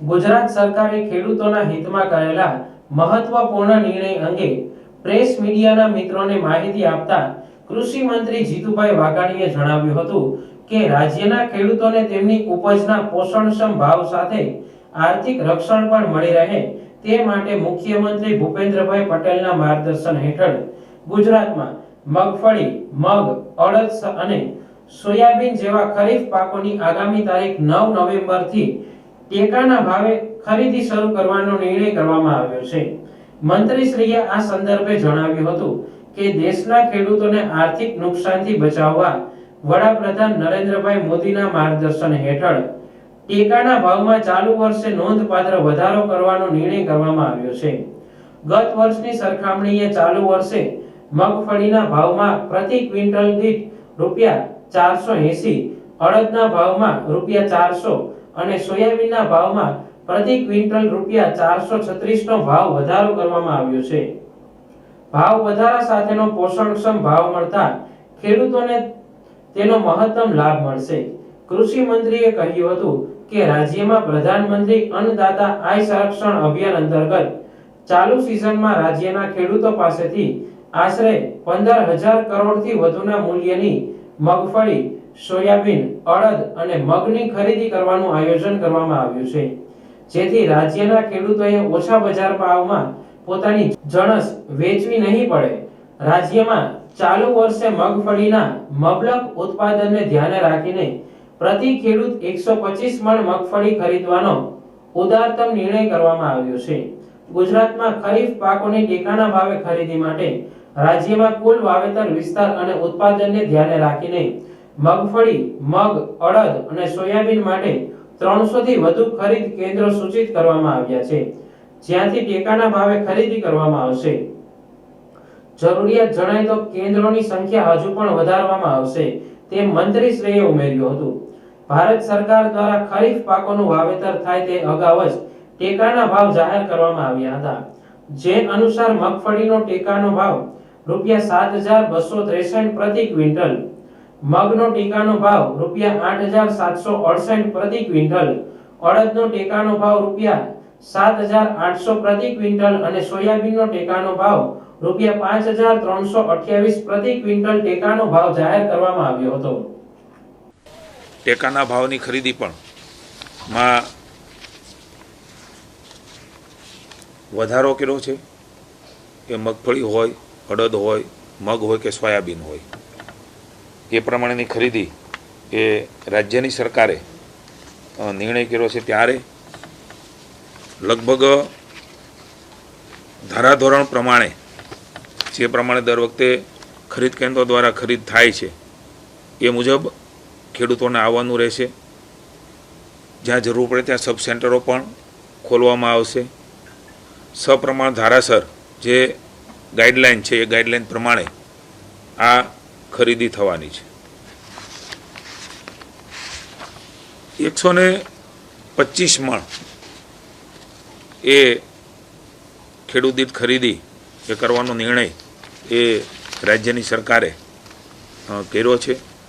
ગુજરાત સરકારે ખેડૂતોના હિતમાં કરેલા મહત્વપૂર્ણ નિર્ણય અંગે પ્રેસ મીડિયાના મિત્રોને માહિતી આપતા કૃષિ મંત્રી જીતુભાઈ વાઘાણીએ જણાવ્યું હતું કે રાજ્યના ખેડૂતોને તેમની ઉપજના પોષણક્ષમ ભાવ સાથે આર્થિક રક્ષણ પણ મળી રહે તે માટે મુખ્યમંત્રી ભૂપેન્દ્રભાઈ પટેલના માર્ગદર્શન હેઠળ ગુજરાતમાં મગફળી, મગ, અડદ અને સોયાબીન જેવા ખરીફ પાકોની આગામી તારીખ 9 નવેમ્બરથી ટેકાના ભાવે ખરીદી શરૂ કરવાનો નિર્ણય કરવામાં આવ્યો છે। મંત્રીશ્રીએ આ સંદર્ભે જણાવ્યું હતું કે દેશના ખેડૂતોને આર્થિક નુકસાનથી બચાવવા વડાપ્રધાન નરેન્દ્રભાઈ મોદીના માર્ગદર્શન હેઠળ ટેકાના ભાવમાં ચાલુ વર્ષે નોંધપાત્ર વધારો કરવાનો નિર્ણય કરવામાં આવ્યો છે। ગત વર્ષની સરખામણીએ ચાલુ વર્ષે મગફળીના ભાવમાં પ્રતિ ક્વિન્ટલ દીઠ ₹480, અડદના ભાવમાં ₹400 અને સોયાબીનના ભાવમાં પ્રતિ ક્વિન્ટલ ₹436 નો ભાવ વધારો કરવામાં આવ્યો છે। ભાવ વધારા સાથેનો પોષણક્ષમ ભાવ મળતા ખેડૂતોને તેનો મહત્તમ લાભ મળશે। કૃષિ મંત્રીએ કહ્યું હતું કે રાજ્યમાં પ્રધાનમંત્રી અન્નદાતા આય સંરક્ષણ અભિયાન અંતર્ગત ચાલુ સિઝનમાં રાજ્યના ખેડૂતો પાસેથી આશરે 15,000 કરોડથી વધુના મૂલ્યની મગફળી, સોયાબીન, અડદ અને મગની ખરીદી કરવાનું આયોજન કરવામાં આવ્યું છે, જેથી રાજ્યના ખેડૂતોએ ઓછા બજાર ભાવમાં પોતાની જણસ વેચવી નહીં પડે। રાજ્યમાં ચાલુ વર્ષે મગફળીના મબલક ઉત્પાદનને ધ્યાને રાખીને પ્રતિ ખેડૂત 125 મણ મગફળી ખરીદવાનો ઉદારતમ નિર્ણય કરવામાં આવ્યો છે। ગુજરાતમાં ખરીફ પાકોની ટેકાના ભાવે ખરીદી માટે રાજ્યમાં કુલ વાવેતર વિસ્તાર અને ઉત્પાદનને ધ્યાને રાખીને મગફળી, મગ, અડદ અને સોયાબીન માટે 300 થી વધુ ખરીદ કેન્દ્રો સૂચિત કરવામાં આવ્યા છે, જ્યાંથી ટેકાના ભાવે ખરીદી કરવામાં આવશે। જરૂરિયાત જણાય તો કેન્દ્રોની સંખ્યા હજુ પણ વધારવામાં આવશે તેમ મંત્રીશ્રીએ ઉમેર્યું હતું। ભારત સરકાર દ્વારા ખરીફ પાકોનું વાવેતર થાય તે અગાઉ જ ટેકાના ભાવ જાહેર કરવામાં આવ્યા હતા, જે અનુસાર મગફળીનો ટેકાનો ભાવ ₹7,263 પ્રતિ ક્વિન્ટલ, મગનો ટેકાનો ભાવ ₹8,768 પ્રતિ ક્વિન્ટલ, અડદનો ટેકાનો ભાવ ₹7,800 પ્રતિ ક્વિન્ટલ અને સોયાબીનનો ટેકાનો ભાવ ₹5,328 પ્રતિ ક્વિન્ટલ ટેકાનો ભાવ જાહેર કરવામાં આવ્યો હતો। ટેકાના ભાવની ખરીદી પણ માં વધારો કર્યો છે કે મગફળી હોય, અડદ હોય, મગ હોય કે સોયાબીન હોય, એ પ્રમાણેની ખરીદી એ રાજ્યની સરકારે નિર્ણય કર્યો છે। ત્યારે લગભગ ધારાધોરણ પ્રમાણે જે પ્રમાણે દર વખતે ખરીદ કેન્દ્રો દ્વારા ખરીદ થાય છે એ મુજબ ખેડૂતોને આવવાનું રહેશે। જ્યાં જરૂર પડે ત્યાં સબ સેન્ટરો પણ ખોલવામાં આવશે। સપ્રમાણ ધારાસર જે ગાઈડલાઈન છે એ ગાઈડલાઈન પ્રમાણે આ ખરીદી થવાની છે। 125 મણ એ ખેડૂત દીઠ ખરીદી એ કરવાનો નિર્ણય એ રાજ્યની સરકારે કર્યો છે।